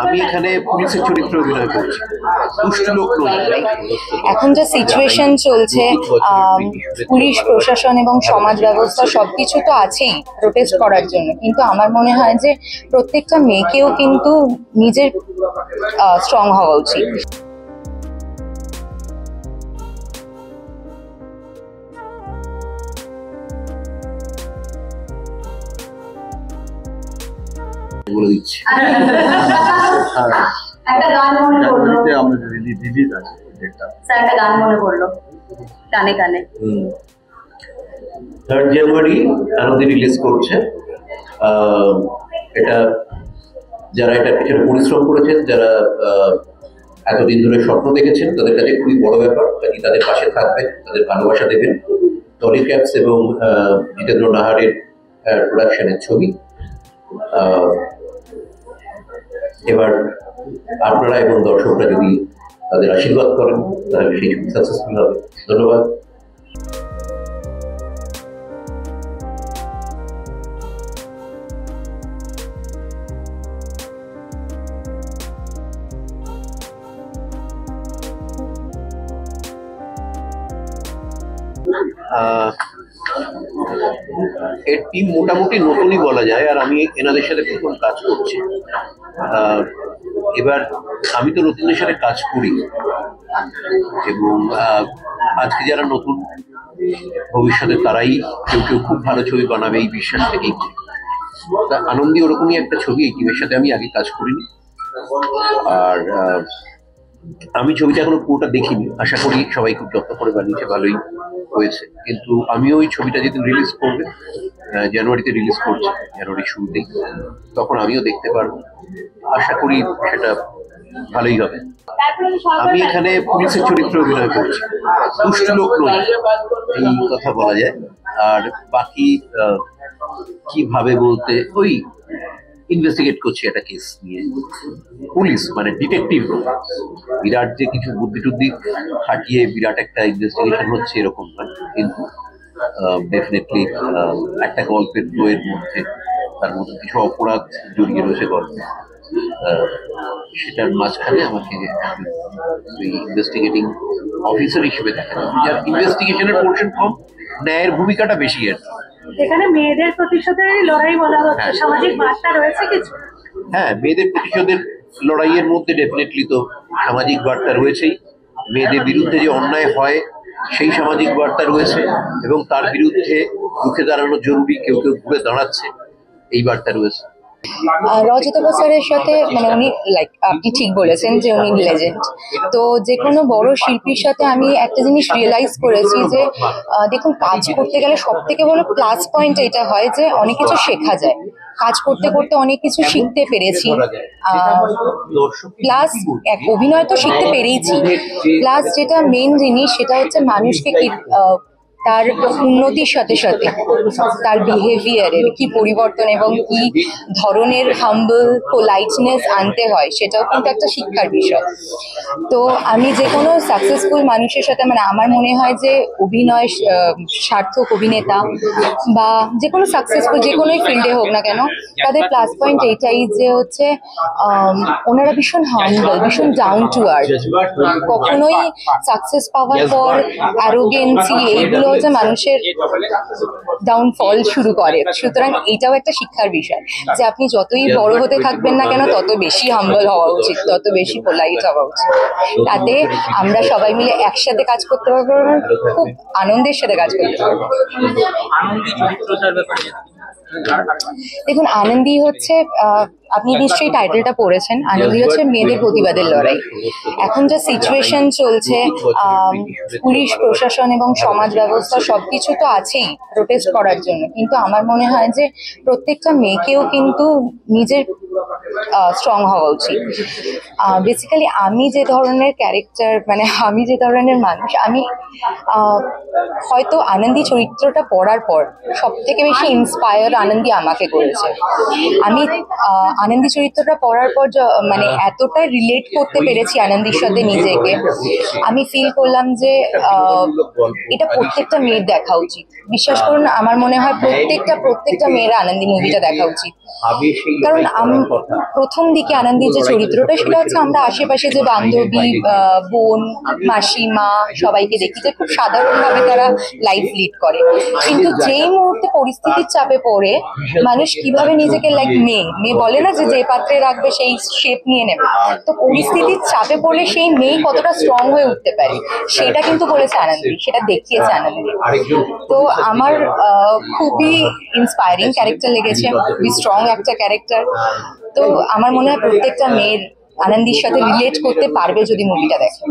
আমি এখানে পুলিশের চরিত্রে অভিনয় করছি, দুষ্টু লোক নই। এখন যে সিচুয়েশন চলছে, পুলিশ প্রশাসন এবং সমাজ ব্যবস্থা সবকিছু তো আছেই প্রোটেস্ট করার জন্য, কিন্তু আমার মনে হয় যে প্রত্যেকটা মেয়েকেও কিন্তু নিজের স্ট্রং হওয়া উচিত। বলে দিচ্ছি একটা গান মনে পড়লো, আমাদের রিলিজ আছে স্যার একটা গান মনে পড়লো কানে কানে। 3 জানুয়ারি আনন্দি রিলিজ করছে। এটা যারা এটা পিছনে পরিশ্রম করেছেন, যারা এতদিন ধরে স্বপ্ন দেখেছেন, তাদের কাছে খুবই বড় ব্যাপার। তাদের পাশে থাকবেন, তাদের ভালোবাসা দেবেন। টনি ক্যাপস এবং জিতেন্দ্র নাহারের প্রোডাকশনের ছবি। এবার আপনারা এবং দর্শকরা যদি তাদের আশীর্বাদ করেন, তাহলে সেই ছবি সাকসেসফুল হবে। ধন্যবাদ। এর টিম মোটামুটি নতুনই বলা যায়, আর আমি এনাদের সাথে প্রথম কাজ করছি। এবার আমি তো নতুনদের সাথে কাজ করি, এবং আজকে যারা নতুন, ভবিষ্যতে তারাই কেউ কেউ খুব ভালো ছবি বানাবে এই বিশ্বাস থেকেই করি। তা আনন্দী ওরকমই একটা ছবি। এই টিমের সাথে আমি আগে কাজ করিনি, আর আমি ছবিটা এখনো পুরোটা দেখিনি। আশা করি সবাই খুব যত্ন করে বানিয়েছে, ভালোই হয়েছে। কিন্তু আমিও ওই ছবিটা যেদিন রিলিজ করবে, জানুয়ারিতে রিলিজ করছে, জানুয়ারির শুরুতেই, তখন আমিও দেখতে পারবো। আশা করি সেটা ভালোই হবে। আমি এখানে পুলিশের চরিত্রে অভিনয় করছি, দুষ্টু লোক নই, এই কথা বলা যায়। আর বাকি কিভাবে বলতে, ওই ইনভেস্টিগেট করছি একটা কেস নিয়ে। পুলিশ মানে ডিটেকটিভ, বিরাট যে কিছু বুদ্ধি টুদ্ধি খাটিয়ে বিরাট একটা ইনভেস্টিগেশন হচ্ছে এরকম নয়, কিন্তু ডেফিনেটলি একটা গল্পের বইয়ের মধ্যে তার মধ্যে কিছু অপরাধ জড়িয়ে রয়েছে গল্পে। সেটার মাঝখানে আমাকে ইনভেস্টিগেটিং অফিসার হিসেবে দেখা যায়, যার ইনভেস্টিগেশনের পোর্শন কম, ন্যায়ের ভূমিকাটা বেশি। আর এখানে মেয়েদের প্রতিশোধের লড়াই বলা হচ্ছে, সামাজিক বার্তা রয়েছে কিছু? হ্যাঁ, মেয়েদের প্রতিশোধের লড়াইয়ের মধ্যে ডেফিনেটলি তো সামাজিক বার্তা রয়েছেই। মেয়েদের বিরুদ্ধে যে অন্যায় হয় সেই সামাজিক বার্তা রয়েছে, এবং তার বিরুদ্ধে রুখে দাঁড়ানো জরুরি, কেউ কেউ ঘুরে দাঁড়াচ্ছে, এই বার্তা রয়েছে। রজতাভ স্যারের সাথে মানে উনি আপনি ঠিক বলেছেন যে উনি লেজেন্ড। তো যে কোনো বড় শিল্পীর সাথে আমি একটা জিনিস রিয়েলাইজ করেছি যে দেখুন, কাজ করতে গেলে সব থেকে বড় প্লাস পয়েন্ট এটা হয় যে অনেক কিছু শেখা যায়। কাজ করতে করতে অনেক কিছু শিখতে পেরেছি, প্লাস অভিনয় তো শিখতে পেরেইছি, প্লাস যেটা মেন জিনিস সেটা হচ্ছে মানুষকে কি তার উন্নতির সাথে সাথে তার বিহেভিয়ারের কি পরিবর্তন এবং কি ধরনের হাম্বল পোলাইটনেস আনতে হয়, সেটাও কিন্তু একটা শিক্ষার বিষয়। তো আমি যে কোনো সাকসেসফুল মানুষের সাথে মানে আমার মনে হয় যে অভিনয় সার্থক অভিনেতা বা যে কোনো সাকসেসফুল যে কোনো ফিল্ডে হোক না কেন, তাদের প্লাস পয়েন্ট এইটাই যে হচ্ছে ওনারা ভীষণ হাম্বল, ভীষণ ডাউন টু আর্থ। কখনোই সাকসেস পাওয়ার পর অ্যারোগেন্সি এইগুলো হচ্ছে মানুষের ডাউনফল শুরু করে। সুতরাং এইটাও একটা শিক্ষার বিষয় যে আপনি যতই বড় হতে থাকবেন না কেন, তত বেশি হাম্বল হওয়া উচিত, তত বেশি পোলাইট হওয়া উচিত। তাতে আমরা সবাই মিলে একসাথে কাজ করতে পারবো, খুব আনন্দের সাথে কাজ করতে পারবো। দেখুন, আনন্দী হচ্ছে আপনি নিশ্চয়ই টাইটেলটা পড়েছেন, আনন্দী হচ্ছে মেয়েদের প্রতিবাদের লড়াই। এখন যে সিচুয়েশন চলছে, পুলিশ প্রশাসন এবং সমাজ ব্যবস্থা সবকিছু তো আছেই প্রোটেস্ট করার জন্য, কিন্তু আমার মনে হয় যে প্রত্যেকটা মেয়েকেও কিন্তু নিজের স্ট্রং হওয়া উচিত। বেসিক্যালি আমি যে ধরনের ক্যারেক্টার, মানে আমি যে ধরনের মানুষ, আমি হয়তো আনন্দী চরিত্রটা পড়ার পর সব থেকে বেশি ইন্সপায়ার আনন্দী আমাকে করেছে। আমি আনন্দী চরিত্রটা পড়ার পর মানে এতটা রিলেট করতে পেরেছি আনন্দীর সাথে নিজেকে, আমি ফিল করলাম যে এটা প্রত্যেকটা মেয়ের দেখা উচিত। বিশ্বাস করুন, আমার মনে হয় প্রত্যেকটা মেয়েরা আনন্দী মুভিটা দেখা উচিত। কারণ প্রথম দিকে আনন্দের যে চরিত্রটা সেটা হচ্ছে আমরা আশেপাশে যে বান্ধবী, বোন, মাসি, মা সবাইকে দেখি যে খুব সাধারণভাবে তারা লাইফ লিড করে, কিন্তু যেই মুহূর্তে পরিস্থিতির চাপে পড়ে মানুষ কিভাবে নিজেকে লাইক মেয়ে বলে না যে যে পাত্রে রাখবে সেই শেপ নিয়ে নেবে, তো পরিস্থিতির চাপে পড়লে সেই মেয়ে কতটা স্ট্রং হয়ে উঠতে পারে সেটা কিন্তু বলেছে আনন্দি, সেটা দেখিয়েছে আনন্দি। তো আমার খুবই ইন্সপায়ারিং ক্যারেক্টার লেগেছে, খুবই স্ট্রং একটা ক্যারেক্টার। তো আমার মনে হয় প্রত্যেকটা মেয়ের আনন্দির সাথে রিলেট করতে পারবে যদি মুভিটা দেখে।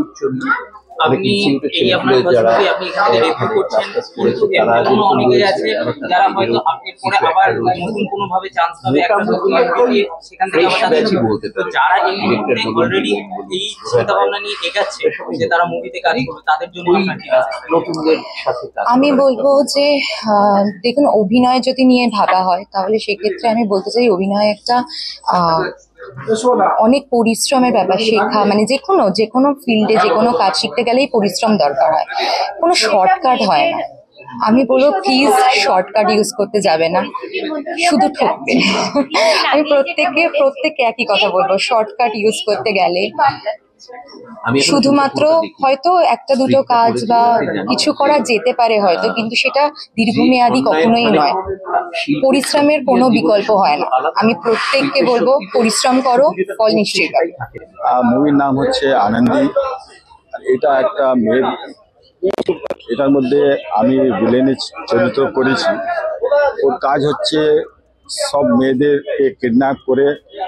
আপনি এই আপনার পাশাপাশি আপনি এখানে রেফার করছেন এমন অনেকেই আছে যারা হয়তো আপডেট করে আবার নতুন কোনো ভাবে চান্স পাবে একটা নতুন মুভি, সেখান থেকে আবার তাদের তো যারা এই মুহূর্তে অলরেডি এই চিন্তা ভাবনা নিয়ে এগাচ্ছে যে তারা মুভিতে কাজ করবে তাদের জন্য আপনার কি আছে? নতুনদের সাথে আমি বলবো যে দেখুন, অভিনয় যদি নিয়ে ভাবা হয় তাহলে সেক্ষেত্রে আমি বলতে চাই অভিনয় একটা অনেক পরিশ্রমের ব্যাপার। শেখা মানে যে কোনো ফিল্ডে যে কোনো কাজ শিখতে গেলেই পরিশ্রম দরকার হয়, কোনো শর্টকাট হয় না। আমি বলবো প্লিজ শর্টকাট ইউজ করতে যাবে না, শুধু ঠকবে। আমি প্রত্যেককে একই কথা বলবো, শর্টকাট ইউজ করতে গেলে শুধুমাত্র হয়তো একটা দুটো কাজ বা কিছু করা যেতে পারে হয়তো, কিন্তু সেটা দীর্ঘমেয়াদী কখনোই নয়। পরিশ্রমের কোনো বিকল্প হয় না। আমি প্রত্যেককে বলবো পরিশ্রম করো, ফল নিশ্চয়ই পাবে। মুভির নাম হচ্ছে আনন্দি। এটা একটা মেয়ের, এটার মধ্যে আমি ভিলেনের চরিত্র করেছি। ওর কাজ হচ্ছে সব মেয়েদেরকে কিডন্যাপ করে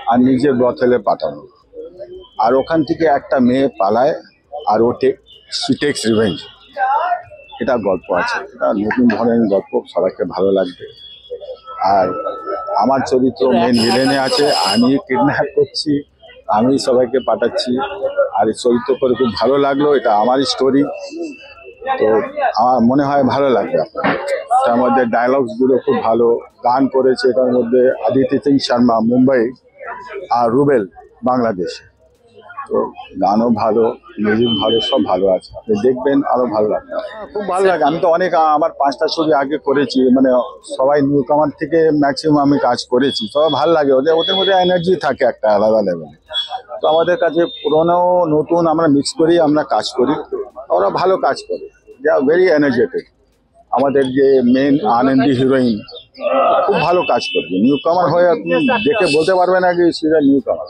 আর নিজের ব্রথেলে পাঠানো, আর ওখান থেকে একটা মেয়ে পালায় আর শি টেকস রিভেঞ্জ। এটা গল্প আছে, এটা নতুন ধরনের গল্প, সবাইকে ভালো লাগবে। আর আমার চরিত্র মেন ভিলেনে আছে, আমি কিডন্যাপ করছি, আমি সবাইকে পাঠাচ্ছি, আর এই চরিত্র করে খুব ভালো লাগলো। এটা আমারই স্টোরি, তো আমার মনে হয় ভালো লাগবে আপনার। তার মধ্যে ডায়লগসগুলো খুব ভালো, গান করেছে এটার মধ্যে আদিতি সিং শর্মা মুম্বাই আর রুবেল বাংলাদেশে। তো গানও ভালো, মিউজিক ভালো, সব ভালো আছে, আপনি দেখবেন আরো ভালো লাগবে। খুব ভালো লাগে। আমি তো অনেক আমার 5টা ছবি আগে করেছি, মানে সবাই নিউ কামার থেকে ম্যাক্সিমাম আমি কাজ করেছি। সবাই ভালো লাগে, ওদের মধ্যে এনার্জি থাকে একটা আলাদা লেভেলে। তো আমাদের কাছে পুরোনো নতুন আমরা মিক্স করি, আমরা কাজ করি, ওরা ভালো কাজ করে, দে আর ভেরি এনার্জেটিক। আমাদের যে মেন আনন্দি হিরোইন খুব ভালো কাজ করবে, নিউ কামার হয়ে আপনি দেখে বলতে পারবেন না যে সেটা নিউ কামার।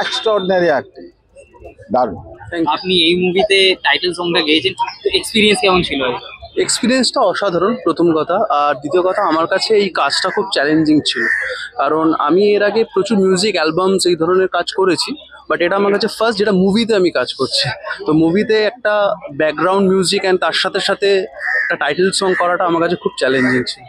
এক্সট্রাঅর্ডিনারি অ্যাক্টিং, দারুণ। আপনি এই মুভিতে টাইটেল সংটা গেয়েছেন, এক্সপিরিয়েন্স কেমন ছিল? এক্সপিরিয়েন্সটা অসাধারণ প্রথম কথা, আর দ্বিতীয় কথা আমার কাছে এই কাজটা খুব চ্যালেঞ্জিং ছিল, কারণ আমি এর আগে প্রচুর মিউজিক অ্যালবামস এই ধরনের কাজ করেছি, বাট এটা আমার কাছে ফার্স্ট যেটা মুভিতে আমি কাজ করছি। তো মুভিতে একটা ব্যাকগ্রাউন্ড মিউজিক অ্যান্ড তার সাথে সাথে একটা টাইটেল সং করাটা আমার কাছে খুব চ্যালেঞ্জিং ছিল।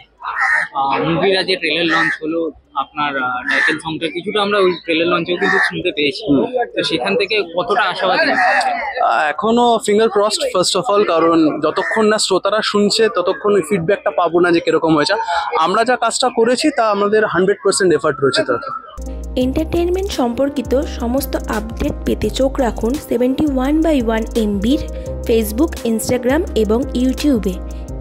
মুভির যে ট্রেলার লঞ্চ হলো, আপনার টাইটেল সংটা কিছুটা আমরা ওই ট্রেলার লঞ্চেও কিন্তু শুনতে পেয়েছি, তো সেখান থেকে কতটা আশাবাদী? এখনো finger crossed first of all, কারণ যতক্ষণ না শ্রোতারা শুনছে ততক্ষণ ওই ফিডব্যাকটা পাবো না যে কিরকম হয়েছে। আমরা যা কাজটা করেছি তা আমাদের 100% এফার্ট রয়েছে তাতে। এন্টারটেনমেন্ট সম্পর্কিত সমস্ত আপডেট পেতে চোখ রাখুন 71/1 MBর ফেসবুক, ইনস্টাগ্রাম এবং ইউটিউবে।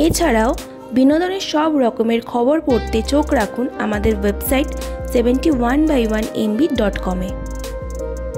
এছাড়াও বিনোদনের সব রকমের খবর পড়তে চোখ রাখুন আমাদের ওয়েবসাইট 71/1MB.com-এ।